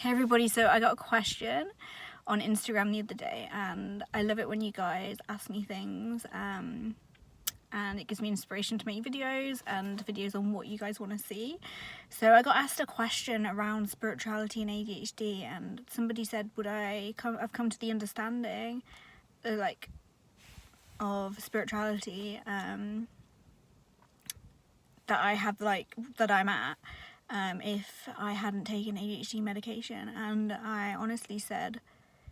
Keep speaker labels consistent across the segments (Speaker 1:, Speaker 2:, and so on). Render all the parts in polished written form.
Speaker 1: Hey everybody, so I got a question on Instagram the other day, and I love it when you guys ask me things, and it gives me inspiration to make videos and videos on what you guys want to see. So I got asked a question around spirituality and ADHD, and somebody said, would I've come to the understanding of spirituality that I have, that I'm at, if I hadn't taken ADHD medication. And I honestly said,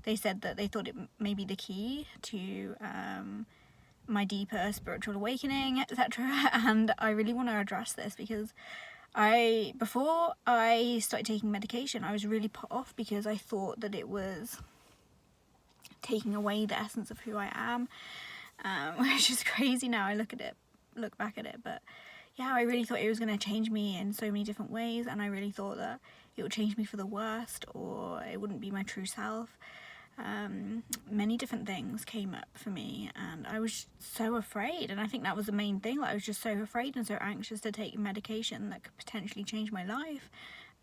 Speaker 1: they said that they thought it may be the key to my deeper spiritual awakening, etc. And I really want to address this because before I started taking medication, I was really put off because I thought that it was taking away the essence of who I am, which is crazy now I look back at it. But yeah, I really thought it was going to change me in so many different ways, and I really thought that it would change me for the worst, or it wouldn't be my true self. Many different things came up for me, and I was so afraid, and I think that was the main thing. I was just so afraid and so anxious to take medication that could potentially change my life.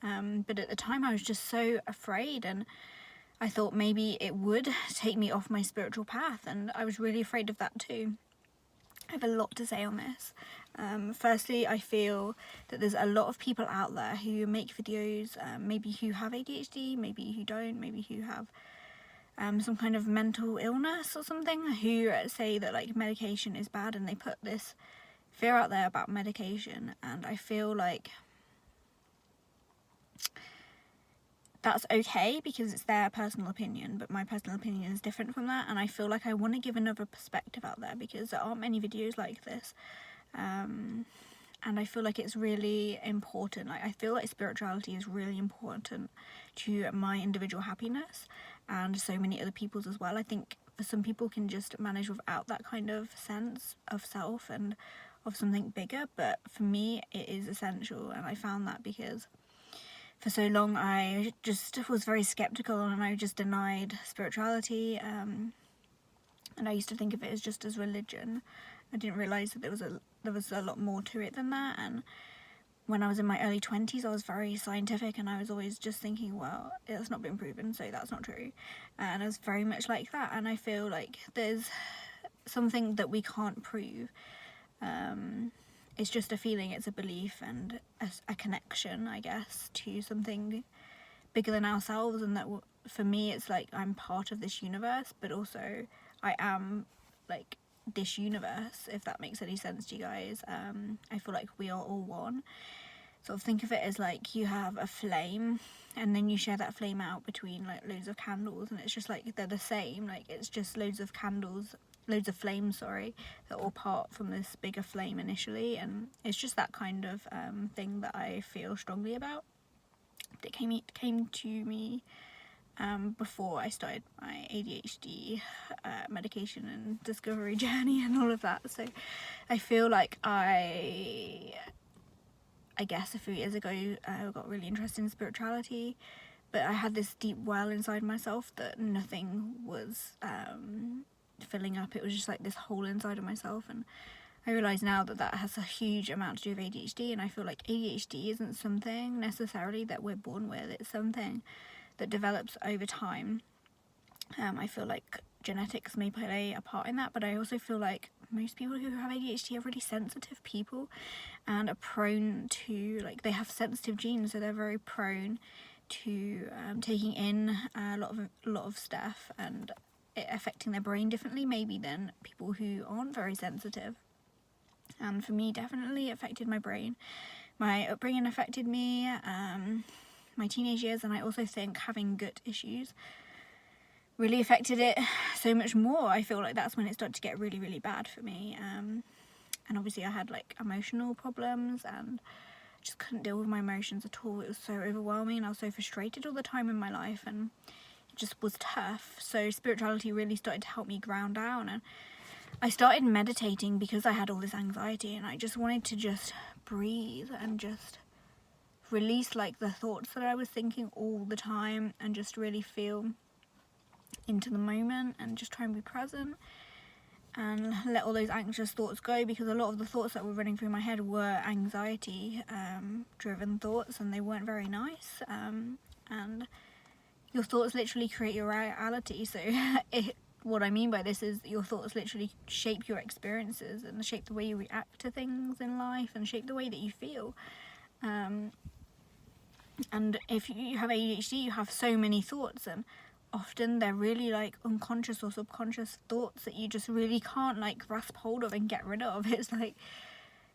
Speaker 1: But at the time I was just so afraid, and I thought maybe it would take me off my spiritual path, and I was really afraid of that too. I have a lot to say on this. Firstly, I feel that there's a lot of people out there who make videos, maybe who have ADHD, maybe who don't, maybe who have some kind of mental illness or something, who say that medication is bad, and they put this fear out there about medication. And I feel like that's okay because it's their personal opinion, but my personal opinion is different from that, and I feel like I want to give another perspective out there because there aren't many videos like this, and I feel like it's really important. I feel like spirituality is really important to my individual happiness and so many other people's as well. I think for some people can just manage without that kind of sense of self and of something bigger, but for me it is essential. And I found that because for so long I just was very skeptical, and I just denied spirituality, and I used to think of it as just as religion. I didn't realise that there was a lot more to it than that. And when I was in my early 20s, I was very scientific, and I was always just thinking, well, it's not been proven, so that's not true. And I was very much like that, and I feel like there's something that we can't prove. It's just a feeling, it's a belief and a connection, I guess, to something bigger than ourselves. And that for me, it's like I'm part of this universe, but also I am this universe, if that makes any sense to you guys. I feel like we are all one. Sort of think of it as you have a flame, and then you share that flame out between loads of candles, and it's just they're the same. It's just loads of flames, that all part from this bigger flame initially, and it's just that kind of thing that I feel strongly about. It came to me before I started my ADHD medication and discovery journey and all of that. So I feel like I guess a few years ago I got really interested in spirituality, but I had this deep well inside myself that nothing was filling up. It was just this hole inside of myself, and I realise now that has a huge amount to do with ADHD. And I feel like ADHD isn't something necessarily that we're born with, it's something that develops over time. I feel like genetics may play a part in that, but I also feel like most people who have ADHD are really sensitive people and are prone to, they have sensitive genes, so they're very prone to taking in a lot of stuff and it affecting their brain differently maybe than people who aren't very sensitive. And for me, definitely affected my brain. My upbringing affected me, my teenage years, and I also think having gut issues really affected it so much more. I feel like that's when it started to get really, really bad for me. And obviously I had emotional problems, and I just couldn't deal with my emotions at all. It was so overwhelming, and I was so frustrated all the time in my life, and it just was tough. So spirituality really started to help me ground down, and I started meditating because I had all this anxiety, and I just wanted to just breathe and just release the thoughts that I was thinking all the time, and just really feel into the moment and just try and be present and let all those anxious thoughts go, because a lot of the thoughts that were running through my head were anxiety driven thoughts, and they weren't very nice, and your thoughts literally create your reality. So what I mean by this is your thoughts literally shape your experiences and shape the way you react to things in life and shape the way that you feel. And if you have ADHD, you have so many thoughts, and often they're really like unconscious or subconscious thoughts that you just really can't like grasp hold of and get rid of. It's like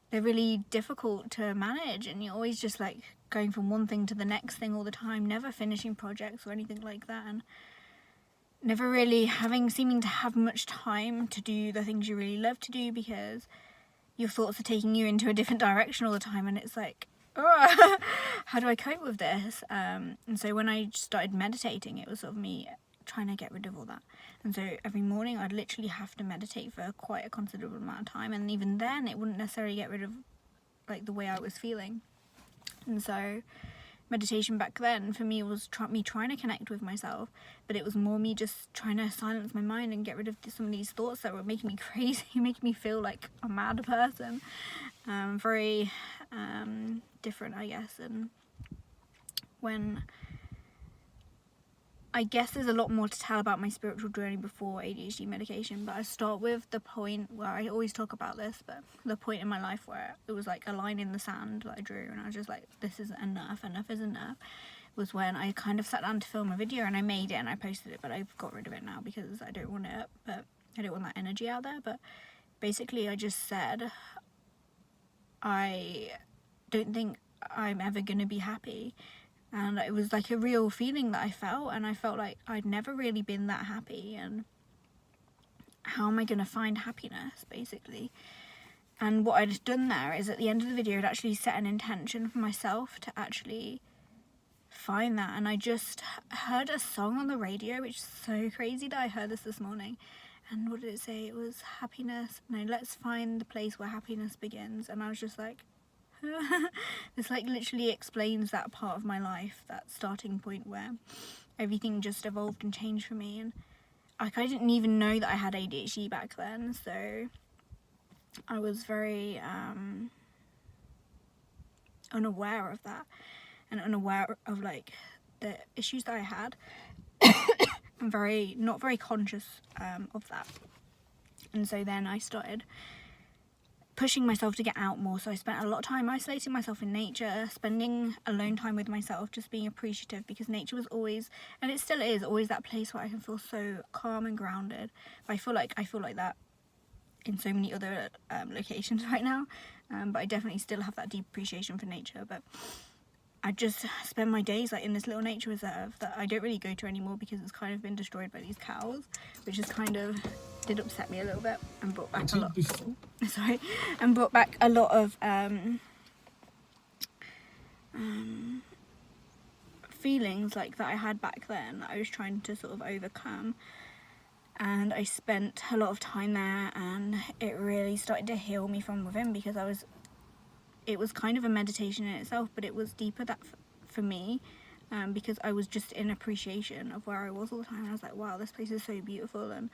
Speaker 1: they're really difficult to manage, and you're always just like going from one thing to the next thing all the time, never finishing projects or anything like that, and never really seeming to have much time to do the things you really love to do because your thoughts are taking you into a different direction all the time. And it's like, oh, how do I cope with this? And so when I started meditating, it was sort of me trying to get rid of all that. And so every morning I'd literally have to meditate for quite a considerable amount of time, and even then it wouldn't necessarily get rid of like the way I was feeling. And so meditation back then for me was me trying to connect with myself, but it was more me just trying to silence my mind and get rid of some of these thoughts that were making me crazy, making me feel like a mad person. Very different, I guess. And when I guess there's a lot more to tell about my spiritual journey before ADHD medication, but I start with the point where I always talk about this, but the point in my life where it was like a line in the sand that I drew, and I was just like, this is enough is enough, was when I kind of sat down to film a video, and I made it and I posted it, but I've got rid of it now because I don't want it, but I don't want that energy out there. But basically I just said, I don't think I'm ever going to be happy. And it was like a real feeling that I felt, and I felt like I'd never really been that happy, and how am I going to find happiness, basically. And what I'd done there is at the end of the video I'd actually set an intention for myself to actually find that. And I just heard a song on the radio, which is so crazy that I heard this morning, and what did it say? It was happiness, no, let's find the place where happiness begins. And I was just like, this like literally explains that part of my life, that starting point where everything just evolved and changed for me. And like I didn't even know that I had ADHD back then, so I was very unaware of that, and unaware of like the issues that I had. I'm not very conscious of that. And so then I started pushing myself to get out more. So I spent a lot of time isolating myself in nature, spending alone time with myself, just being appreciative, because nature was always, and it still is, always that place where I can feel so calm and grounded. But I feel like that in so many other locations right now, but I definitely still have that deep appreciation for nature. But I just spend my days like in this little nature reserve that I don't really go to anymore because it's kind of been destroyed by these cows, which is kind of did upset me a little bit, and brought back a lot of feelings like that I had back then that I was trying to sort of overcome. And I spent a lot of time there, and it really started to heal me from within, because it was kind of a meditation in itself, but it was deeper that for me, because I was just in appreciation of where I was all the time. And I was like, wow, this place is so beautiful, and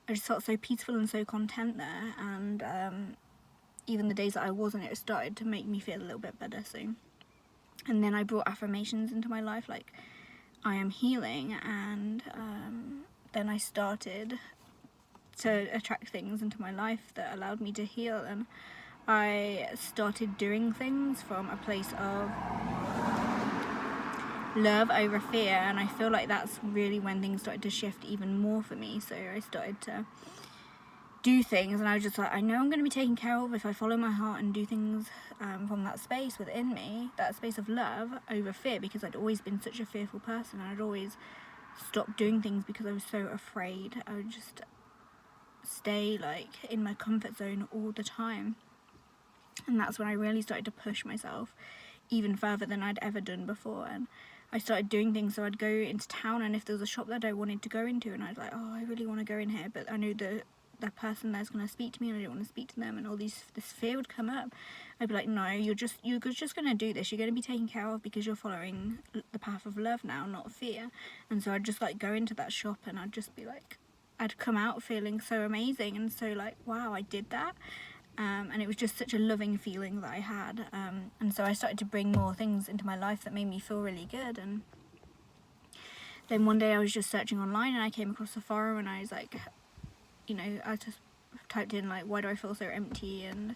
Speaker 1: I just felt so peaceful and so content there. And even the days that I wasn't, it started to make me feel a little bit better. So, and then I brought affirmations into my life, like I am healing, and then I started to attract things into my life that allowed me to heal. And I started doing things from a place of love over fear, and I feel like that's really when things started to shift even more for me. So I started to do things, and I was just like, I know I'm going to be taken care of if I follow my heart and do things from that space within me, that space of love over fear, because I'd always been such a fearful person, and I'd always stopped doing things because I was so afraid. I would just stay like in my comfort zone all the time. And that's when I really started to push myself even further than I'd ever done before. And I started doing things. So I'd go into town, and if there was a shop that I wanted to go into, and I'd like, oh, I really want to go in here, but I knew the person there's going to speak to me, and I didn't want to speak to them, and this fear would come up. I'd be like, no, you're just going to do this. You're going to be taken care of because you're following the path of love now, not fear. And so I'd just like go into that shop, and I'd just be like, I'd come out feeling so amazing and so like, wow, I did that. And it was just such a loving feeling that I had. And so I started to bring more things into my life that made me feel really good. And then one day I was just searching online and I came across a forum, and I was like, you know, I just typed in like, why do I feel so empty, and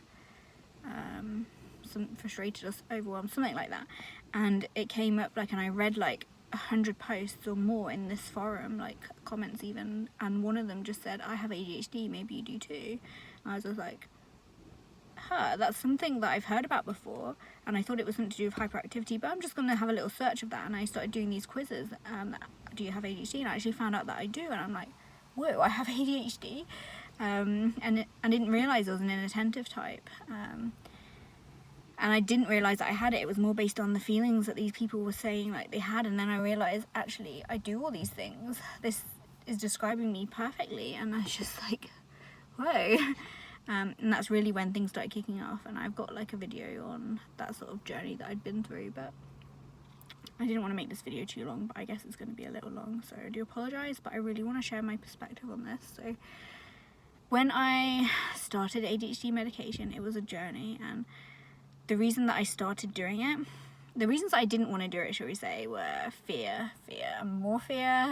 Speaker 1: some frustrated or overwhelmed, something like that, and it came up like, and I read like 100 posts or more in this forum, like comments even, and one of them just said, I have ADHD, maybe you do too. And I was just like, that's something that I've heard about before, and I thought it was something to do with hyperactivity, but I'm just going to have a little search of that. And I started doing these quizzes, do you have ADHD, and I actually found out that I do, and I'm like, whoa, I have ADHD. And I didn't realise I was an inattentive type, and I didn't realise that I had it. It was more based on the feelings that these people were saying like they had, and then I realised, actually, I do all these things. This is describing me perfectly, and I was just like, whoa. And that's really when things started kicking off, and I've got like a video on that sort of journey that I'd been through, but I didn't want to make this video too long, but I guess it's going to be a little long, so I do apologise, but I really want to share my perspective on this. So when I started ADHD medication, it was a journey, and the reason that I started doing it, the reasons I didn't want to do it, shall we say, were fear, and more fear,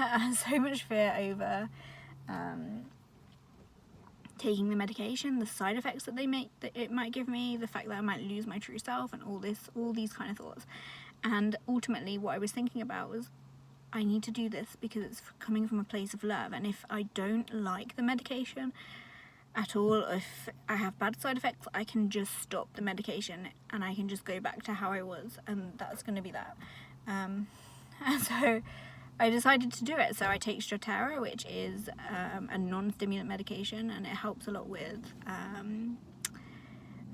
Speaker 1: so much fear over taking the medication, the side effects that it might give me, the fact that I might lose my true self, and all these kind of thoughts. And ultimately what I was thinking about was, I need to do this because it's coming from a place of love, and if I don't like the medication at all, if I have bad side effects, I can just stop the medication and I can just go back to how I was, and that's going to be that. And so I decided to do it. So I take Strattera, which is a non-stimulant medication, and it helps a lot with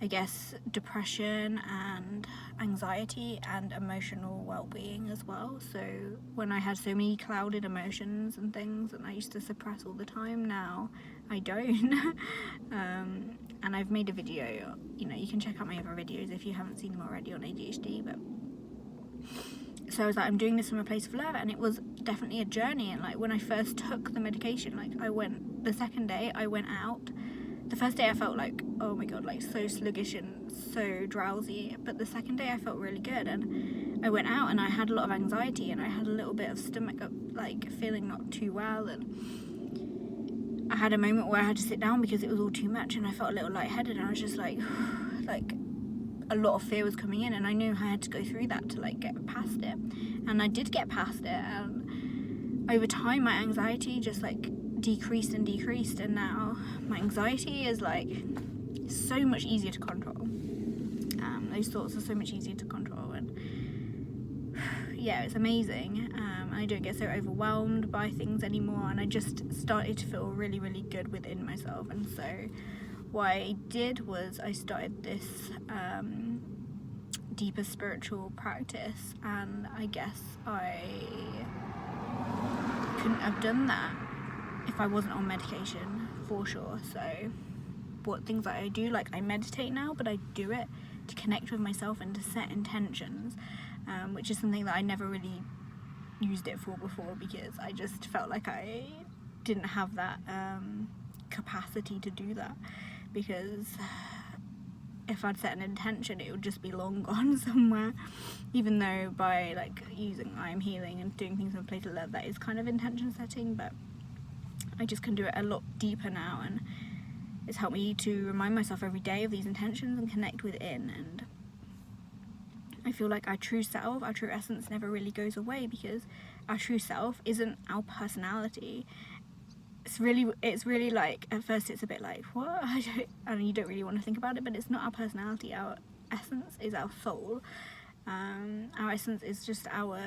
Speaker 1: I guess depression and anxiety and emotional well-being as well. So when I had so many clouded emotions and things, and I used to suppress all the time, now I don't. And I've made a video, you know, you can check out my other videos if you haven't seen them already on ADHD, but so I was like, I'm doing this from a place of love, and it was definitely a journey. And like when I first took the medication, like the second day I went out, the first day I felt like, oh my god, like so sluggish and so drowsy, but the second day I felt really good, and I went out and I had a lot of anxiety, and I had a little bit of stomach up, like feeling not too well, and I had a moment where I had to sit down because it was all too much, and I felt a little lightheaded, and I was just like a lot of fear was coming in, and I knew I had to go through that to like get past it, and I did get past it, and over time my anxiety just like decreased, and now my anxiety is like so much easier to control. Those thoughts are so much easier to control, and yeah, it's amazing. I don't get so overwhelmed by things anymore, and I just started to feel really, really good within myself. And so what I did was I started this deeper spiritual practice, and I guess I couldn't have done that if I wasn't on medication, for sure. So what things that I do, like I meditate now, but I do it to connect with myself and to set intentions, which is something that I never really used it for before, because I just felt like I didn't have that capacity to do that, because if I'd set an intention, it would just be long gone somewhere, even though by like using I Am Healing and doing things in a place of love, that is kind of intention setting, but I just can do it a lot deeper now, and it's helped me to remind myself every day of these intentions and connect within. And I feel like our true self, our true essence never really goes away, because our true self isn't our personality. It's really like, at first it's a bit like, what? And you don't really want to think about it, but it's not our personality. Our essence is our soul. Our essence is just our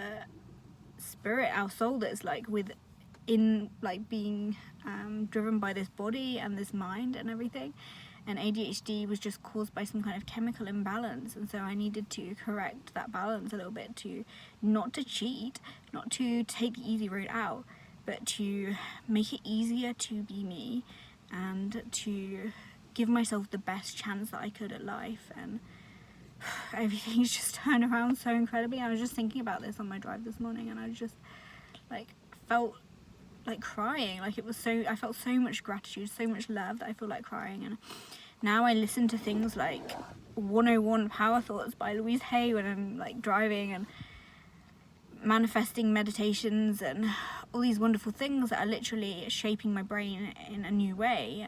Speaker 1: spirit, our soul that's like within, like being driven by this body and this mind and everything. And ADHD was just caused by some kind of chemical imbalance, and so I needed to correct that balance a little bit, to not to cheat, not to take the easy road out, but to make it easier to be me and to give myself the best chance that I could at life. And everything's just turned around so incredibly. I was just thinking about this on my drive this morning, and I just like felt like crying. Like I felt so much gratitude, so much love, that I feel like crying. And now I listen to things like 101 Power Thoughts by Louise Hay when I'm like driving, and manifesting meditations and all these wonderful things that are literally shaping my brain in a new way.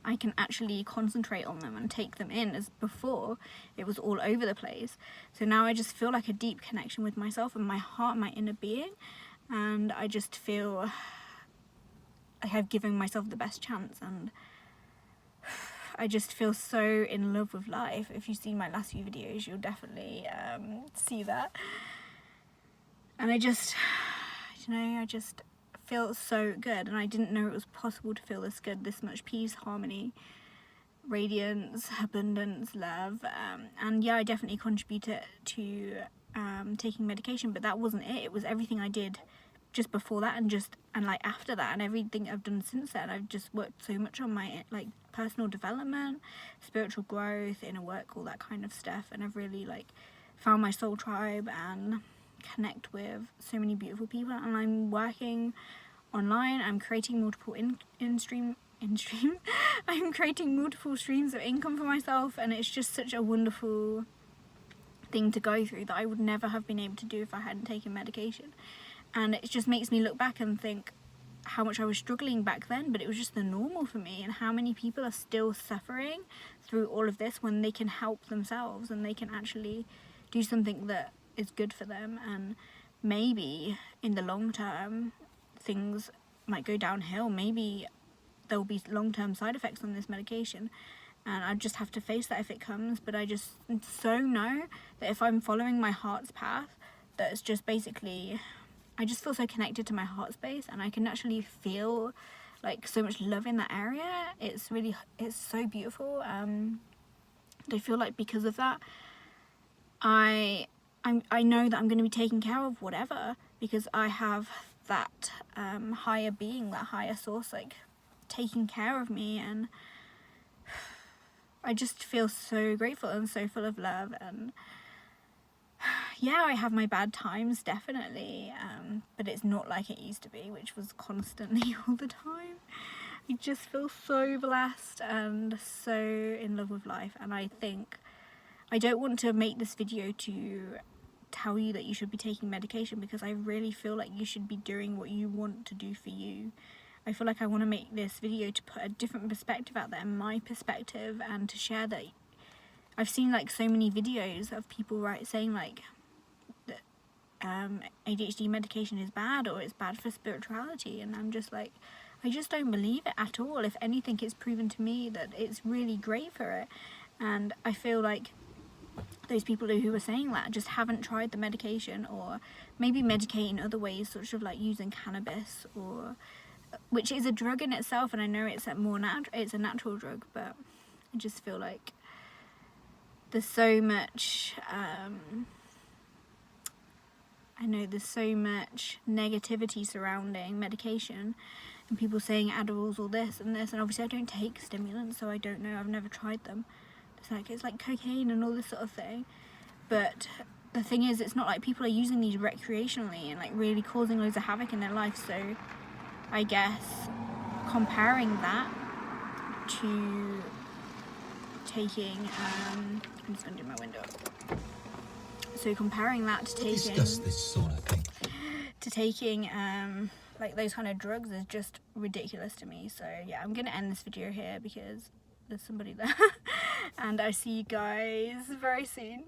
Speaker 1: I can actually concentrate on them and take them in, as before it was all over the place. So now I just feel like a deep connection with myself and my heart, my inner being, and I just feel like I've given myself the best chance, and I just feel so in love with life. If you've seen my last few videos, you'll definitely see that. And I just feel so good, and I didn't know it was possible to feel this good, this much peace, harmony, radiance, abundance, love. And yeah, I definitely contributed to taking medication, but that wasn't it. It was everything I did just before that and like after that, and everything I've done since then. I've just worked so much on my like personal development, spiritual growth, inner work, all that kind of stuff, and I've really like found my soul tribe and connect with so many beautiful people. And I'm working online. I'm creating multiple I'm creating multiple streams of income for myself, and it's just such a wonderful thing to go through that I would never have been able to do if I hadn't taken medication. And it just makes me look back and think how much I was struggling back then, but it was just the normal for me, and how many people are still suffering through all of this when they can help themselves and they can actually do something that is good for them. And maybe in the long term things might go downhill. Maybe there will be long-term side effects on this medication, and I just have to face that if it comes. But I just so know that if I'm following my heart's path, that it's just basically, I just feel so connected to my heart space, and I can actually feel like so much love in that area. It's so beautiful. I feel like because of that, I know that I'm going to be taken care of, whatever, because I have that higher being, that higher source, like taking care of me. And I just feel so grateful and so full of love. And yeah, I have my bad times, definitely, but it's not like it used to be, which was constantly all the time. I just feel so blessed and so in love with life. And I think I don't want to make this video to tell you that you should be taking medication, because I really feel like you should be doing what you want to do for you. I feel like I want to make this video to put a different perspective out there, my perspective, and to share that I've seen like so many videos of people saying like that ADHD medication is bad, or it's bad for spirituality, and I'm just like, I just don't believe it at all. If anything, it's proven to me that it's really great for it. And I feel like those people who are saying that just haven't tried the medication, or maybe medicate in other ways, sort of like using cannabis, or which is a drug in itself, and I know it's it's a natural drug, but I just feel like there's so much there's so much negativity surrounding medication, and people saying Adderall's all this and this, and obviously I don't take stimulants, so I don't know, I've never tried them. It's like cocaine and all this sort of thing. But the thing is, it's not like people are using these recreationally and like really causing loads of havoc in their life. So I guess comparing that to taking I'm just going to do my window up. So comparing that to taking
Speaker 2: this sort of thing.
Speaker 1: to taking like those kind of drugs is just ridiculous to me. So yeah, I'm gonna end this video here because there's somebody there. And I see you guys very soon.